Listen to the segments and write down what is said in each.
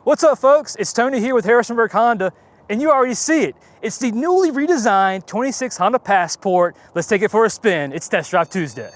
What's up, folks? It's Tony here with Harrisonburg Honda, and you already see it. It's the newly redesigned 26 Honda Passport. Let's take it for a spin. It's Test Drive Tuesday.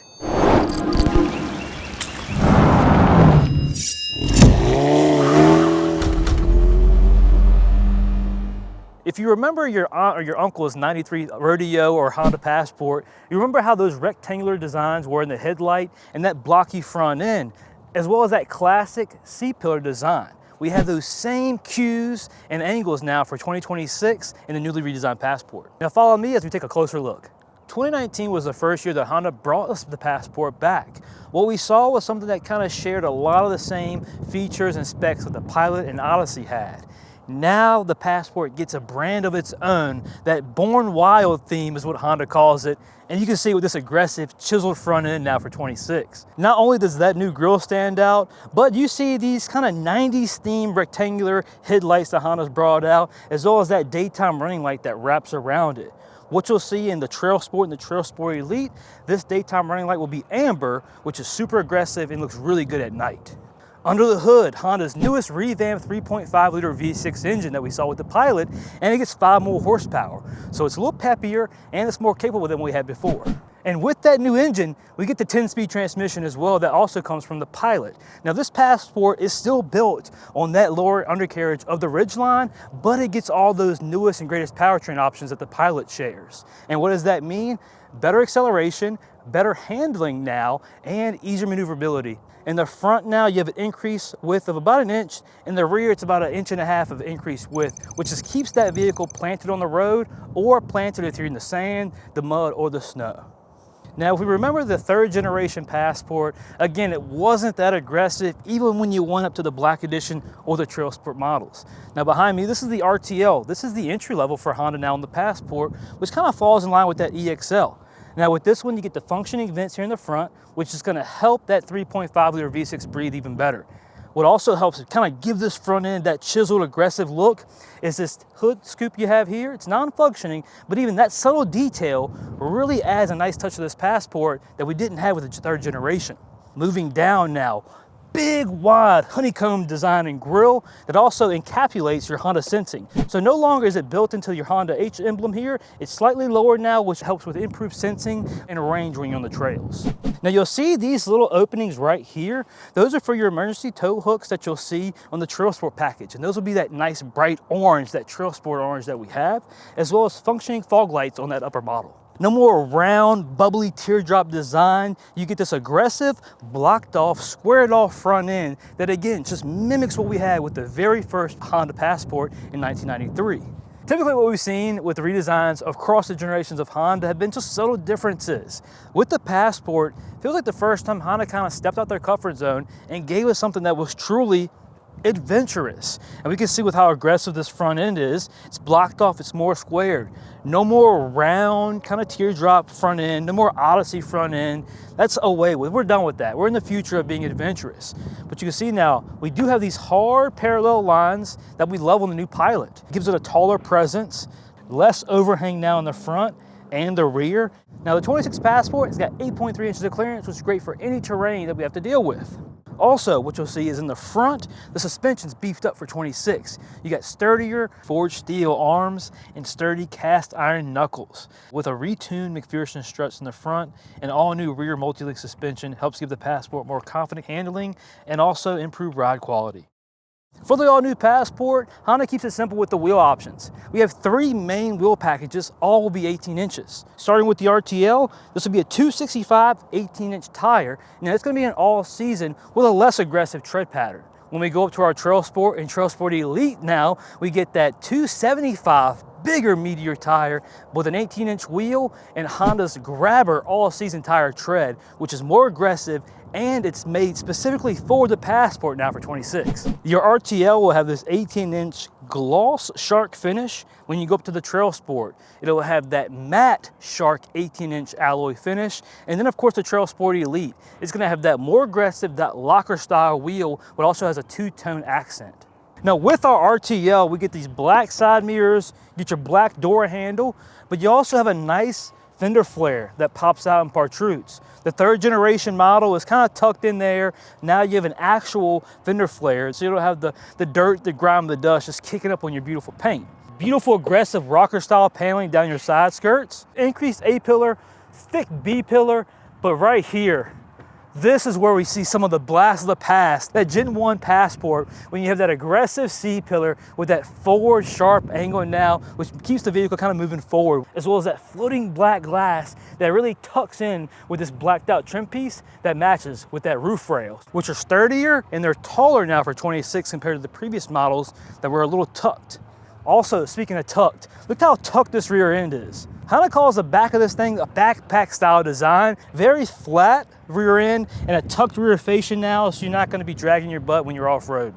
If you remember your aunt or your uncle's 93 Rodeo or Honda Passport, you remember how those rectangular designs were in the headlight and that blocky front end, as well as that classic C-pillar design. We have those same cues and angles now for 2026 in the newly redesigned Passport. Now follow me as we take a closer look. 2019 was the first year that Honda brought us the Passport back. What we saw was something that kind of shared a lot of the same features and specs that the Pilot and Odyssey had. Now the Passport gets a brand of its own. That Born Wild theme is what Honda calls it. And you can see with this aggressive chiseled front end now for 26. Not only does that new grille stand out, but you see these kind of 90s themed rectangular headlights that Honda's brought out, as well as that daytime running light that wraps around it. What you'll see in the Trailsport and the Trailsport Elite, this daytime running light will be amber, which is super aggressive and looks really good at night. Under the hood, Honda's newest revamped 3.5-liter V6 engine that we saw with the Pilot, and it gets 5 more horsepower. So it's a little peppier and it's more capable than we had before. And with that new engine, we get the 10-speed transmission as well that also comes from the Pilot. Now this Passport is still built on that lower undercarriage of the Ridgeline, but it gets all those newest and greatest powertrain options that the Pilot shares. And what does that mean? Better acceleration, better handling now, and easier maneuverability. In the front now, you have an increase width of about 1 inch. In the rear, it's about 1.5 inches of increased width, which just keeps that vehicle planted on the road or planted if you're in the sand, the mud, or the snow. Now, if we remember the 3rd generation Passport, again, it wasn't that aggressive, even when you went up to the Black Edition or the Trailsport models. Now, behind me, this is the RTL. This is the entry level for Honda now in the Passport, which kind of falls in line with that EXL. Now with this one, you get the functioning vents here in the front, which is going to help that 3.5-liter V6 breathe even better. What also helps kind of give this front end that chiseled, aggressive look is this hood scoop you have here. It's non-functioning, but even that subtle detail really adds a nice touch to this Passport that we didn't have with the 3rd generation. Moving down now, big, wide honeycomb design and grille that also encapsulates your Honda sensing. So no longer is it built into your Honda H emblem here. It's slightly lower now, which helps with improved sensing and range when you're on the trails. Now you'll see these little openings right here. Those are for your emergency tow hooks that you'll see on the Trailsport package. And those will be that nice bright orange, that Trailsport orange that we have, as well as functioning fog lights on that upper model. No more round, bubbly teardrop design. You get this aggressive, blocked off, squared off front end that again just mimics what we had with the very first Honda Passport in 1993. Typically what we've seen with the redesigns across the generations of Honda have been just subtle differences. With the Passport, it feels like the first time Honda kind of stepped out their comfort zone and gave us something that was truly adventurous. And we can see with how aggressive this front end is, it's blocked off, it's more squared. No more round kind of teardrop front end, no more Odyssey front end. That's away with. We're done with that. We're in the future of being adventurous. But you can see now, we do have these hard parallel lines that we love on the new Pilot. It gives it a taller presence, less overhang now in the front and the rear. Now the 26 Passport has got 8.3 inches of clearance, which is great for any terrain that we have to deal with. Also, what you'll see is in the front, the suspension's beefed up for 26. You got sturdier forged steel arms and sturdy cast iron knuckles. With a retuned McPherson struts in the front, and all new rear multi-link suspension helps give the Passport more confident handling and also improve ride quality. For the all-new Passport, Honda keeps it simple with the wheel options. We have 3 main wheel packages, all will be 18 inches. Starting with the RTL, this will be a 265 18-inch tire. Now it's going to be an all-season with a less aggressive tread pattern. When we go up to our Trailsport and Trailsport Elite now, we get that 275 bigger Meteor tire with an 18-inch wheel and Honda's Grabber all-season tire tread, which is more aggressive, and it's made specifically for the Passport now for 26. Your RTL will have this 18-inch gloss shark finish. When you go up to the Trailsport, it'll have that matte shark 18-inch alloy finish. And then of course the Trailsport Elite, it's gonna have that more aggressive, that locker style wheel, but also has a 2-tone accent. Now with our RTL, we get these black side mirrors, you get your black door handle, but you also have a nice fender flare that pops out and protrudes. The third generation model is kind of tucked in there. Now you have an actual fender flare, so you don't have the dirt, the grime, the dust just kicking up on your beautiful paint. Beautiful aggressive rocker style paneling down your side skirts. Increased A-pillar, thick B-pillar, but right here, this is where we see some of the blast of the past, that Gen 1 Passport, when you have that aggressive C-pillar with that forward sharp angle now, which keeps the vehicle kind of moving forward, as well as that floating black glass that really tucks in with this blacked out trim piece that matches with that roof rails, which are sturdier and they're taller now for 26 compared to the previous models that were a little tucked. Also, speaking of tucked, look how tucked this rear end is. Honda calls the back of this thing a backpack style design. Very flat rear end and a tucked rear fascia now, so you're not going to be dragging your butt when you're off-road.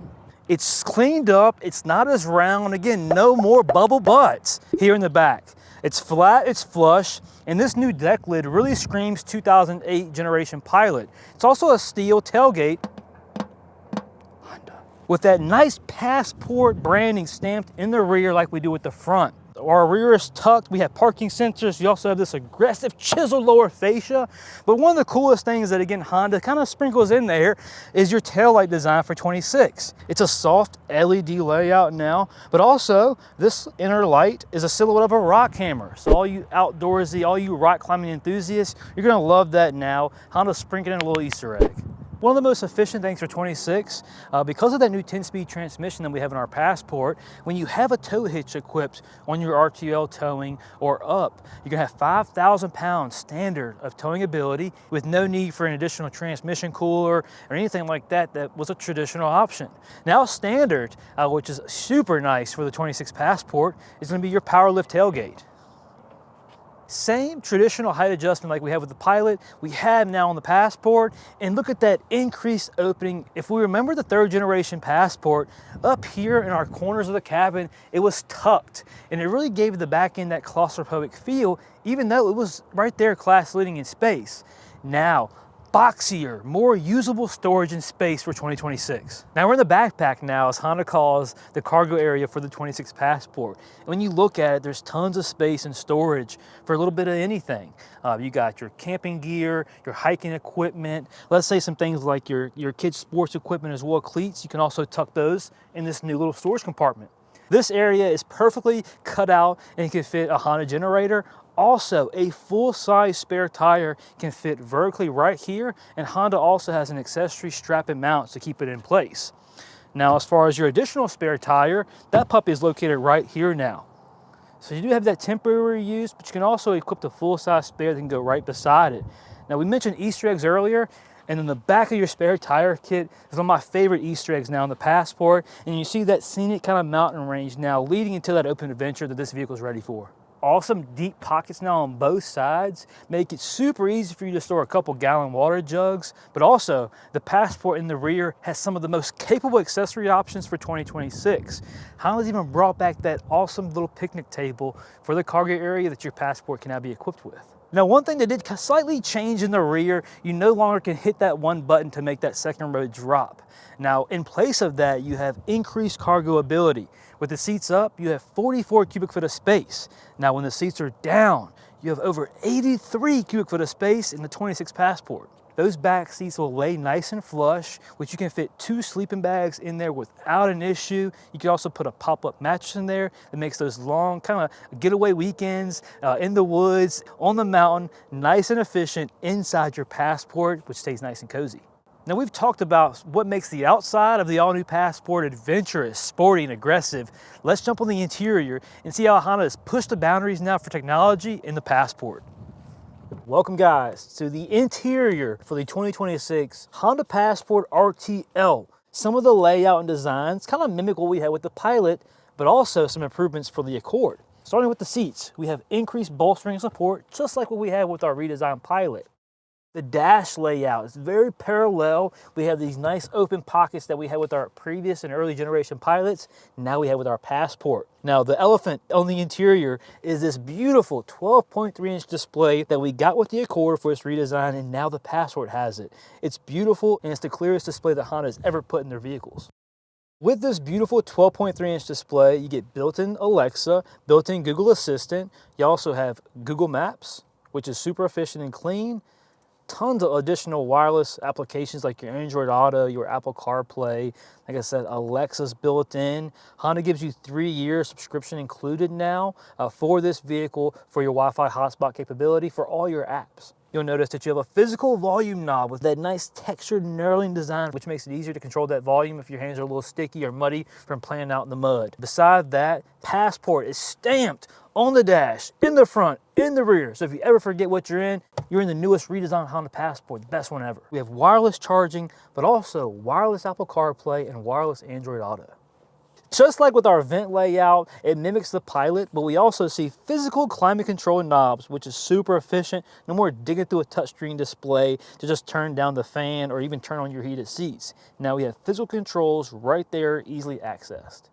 It's cleaned up, it's not as round. Again, no more bubble butts here in the back. It's flat, it's flush, and this new deck lid really screams 2008 generation Pilot. It's also a steel tailgate with that nice Passport branding stamped in the rear like we do with the front. Our rear is tucked, we have parking sensors, you also have this aggressive chiseled lower fascia. But one of the coolest things that, again, Honda kind of sprinkles in there is your taillight design for 26. It's a soft LED layout now, but also this inner light is a silhouette of a rock hammer. So all you outdoorsy, all you rock climbing enthusiasts, you're gonna love that now. Honda's sprinkling in a little Easter egg. One of the most efficient things for 26, because of that new 10-speed transmission that we have in our Passport, when you have a tow hitch equipped on your RTL towing or up, you're gonna have 5,000 pounds standard of towing ability with no need for an additional transmission cooler or anything like that that was a traditional option. Now standard, which is super nice for the 26 Passport, is gonna be your power lift tailgate. Same traditional height adjustment like we have with the Pilot, we have now on the Passport, and look at that increased opening. If we remember the third generation Passport, up here in our corners of the cabin, it was tucked, and it really gave the back end that claustrophobic feel, even though it was right there class leading in space. Now, boxier, more usable storage and space for 2026. Now we're in the backpack now, as Honda calls the cargo area for the 26 Passport. And when you look at it, there's tons of space and storage for a little bit of anything. You got your camping gear, your hiking equipment, let's say some things like your kids' sports equipment as well, cleats. You can also tuck those in this new little storage compartment. This area is perfectly cut out and can fit a Honda generator. Also, a full-size spare tire can fit vertically right here, and Honda also has an accessory strap and mount to keep it in place. Now, as far as your additional spare tire, that puppy is located right here now. So you do have that temporary use, but you can also equip the full-size spare that can go right beside it. Now, we mentioned Easter eggs earlier, and in the back of your spare tire kit is one of my favorite Easter eggs now in the Passport, and you see that scenic kind of mountain range now leading into that open adventure that this vehicle is ready for. Awesome deep pockets now on both sides, make it super easy for you to store a couple gallon water jugs, but also the Passport in the rear has some of the most capable accessory options for 2026. Honda's even brought back that awesome little picnic table for the cargo area that your Passport can now be equipped with. Now, one thing that did slightly change in the rear, you no longer can hit that one button to make that second row drop. Now, in place of that, you have increased cargo ability. With the seats up, you have 44 cubic foot of space. Now, when the seats are down, you have over 83 cubic foot of space in the 26 Passport. Those back seats will lay nice and flush, which you can fit 2 sleeping bags in there without an issue. You can also put a pop-up mattress in there that makes those long kind of getaway weekends in the woods, on the mountain, nice and efficient inside your Passport, which stays nice and cozy. Now, we've talked about what makes the outside of the all-new Passport adventurous, sporty, and aggressive. Let's jump on the interior and see how Honda has pushed the boundaries now for technology in the Passport. Welcome, guys, to the interior for the 2026 Honda Passport RTL. Some of the layout and designs kind of mimic what we had with the Pilot, but also some improvements for the Accord. Starting with the seats, we have increased bolstering support, just like what we had with our redesigned Pilot. The dash layout is very parallel. We have these nice open pockets that we had with our previous and early generation Pilots. Now we have with our Passport. Now, the elephant on the interior is this beautiful 12.3-inch display that we got with the Accord for its redesign, and now the Passport has it. It's beautiful, and it's the clearest display that Honda has ever put in their vehicles. With this beautiful 12.3-inch display, you get built-in Alexa, built-in Google Assistant. You also have Google Maps, which is super efficient and clean. Tons of additional wireless applications like your Android Auto, your Apple CarPlay. Like I said, Alexa's built in. Honda gives you 3-year subscription included now for this vehicle for your Wi-Fi hotspot capability for all your apps. You'll notice that you have a physical volume knob with that nice textured knurling design, which makes it easier to control that volume if your hands are a little sticky or muddy from playing out in the mud. Beside that, Passport is stamped on the dash, in the front, in the rear. So if you ever forget what you're in the newest redesigned Honda Passport, the best one ever. We have wireless charging, but also wireless Apple CarPlay and wireless Android Auto. Just like with our vent layout, it mimics the Pilot, but we also see physical climate control knobs, which is super efficient. No more digging through a touchscreen display to just turn down the fan or even turn on your heated seats. Now we have physical controls right there, easily accessed.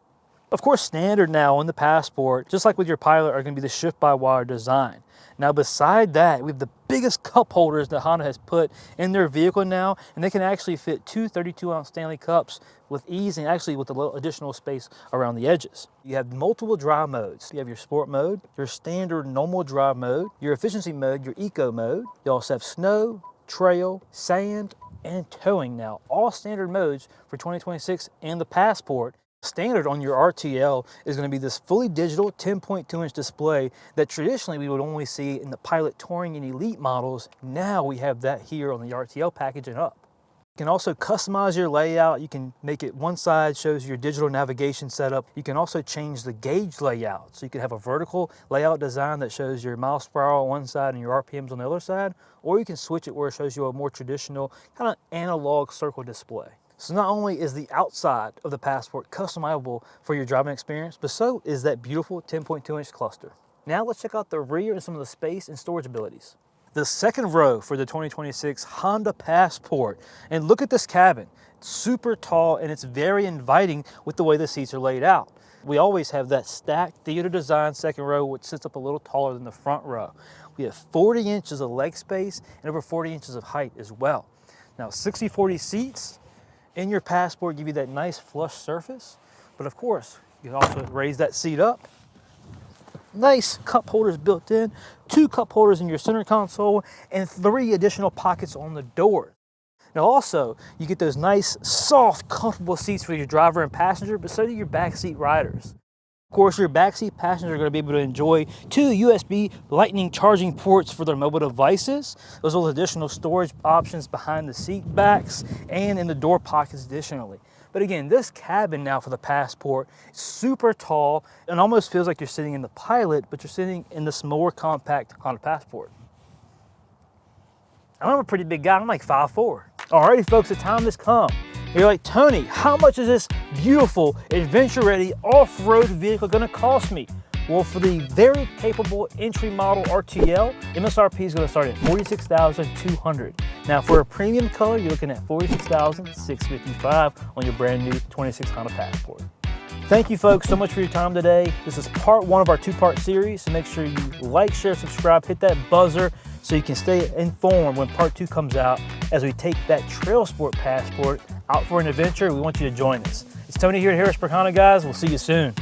Of course, standard now on the Passport, just like with your Pilot, are going to be the shift-by-wire design. Now, beside that, we have the biggest cup holders that Honda has put in their vehicle now, and they can actually fit 2 32-ounce Stanley cups with ease and actually with a little additional space around the edges. You have multiple drive modes. You have your Sport mode, your standard normal drive mode, your efficiency mode, your eco mode. You also have snow, trail, sand, and towing now. All standard modes for 2026 and the Passport. Standard on your RTL is going to be this fully digital 10.2-inch display that traditionally we would only see in the Pilot Touring and Elite models. Now we have that here on the RTL package and up. You can also customize your layout. You can make it one side shows your digital navigation setup. You can also change the gauge layout. So you can have a vertical layout design that shows your miles per hour on one side and your RPMs on the other side, or you can switch it where it shows you a more traditional kind of analog circle display. So not only is the outside of the Passport customizable for your driving experience, but so is that beautiful 10.2-inch cluster. Now let's check out the rear and some of the space and storage abilities. The second row for the 2026 Honda Passport. And look at this cabin. It's super tall and it's very inviting with the way the seats are laid out. We always have that stacked theater design second row, which sits up a little taller than the front row. We have 40 inches of leg space and over 40 inches of height as well. Now 60/40 seats in your Passport give you that nice flush surface, but of course, you can also raise that seat up. Nice cup holders built in, 2 cup holders in your center console, and 3 additional pockets on the door. Now also, you get those nice, soft, comfortable seats for your driver and passenger, but so do your backseat riders. Of course, your backseat passengers are going to be able to enjoy 2 USB Lightning charging ports for their mobile devices, as well as additional storage options behind the seat backs and in the door pockets additionally. But again, this cabin now for the Passport is super tall and almost feels like you're sitting in the Pilot, but you're sitting in this more compact Honda Passport. I'm a pretty big guy, I'm like 5'4". Alrighty folks, the time has come. You're like, Tony, how much is this beautiful, adventure-ready, off-road vehicle gonna cost me? Well, for the very capable entry model RTL, MSRP is gonna start at $46,200. Now, for a premium color, you're looking at $46,655 on your brand new 26 Honda Passport. Thank you folks so much for your time today. This is part 1 of our 2-part series, so make sure you like, share, subscribe, hit that buzzer so you can stay informed when part 2 comes out as we take that Trailsport Passport out for an adventure. We want you to join us. It's Tony here at Harrisburg Honda, guys. We'll see you soon.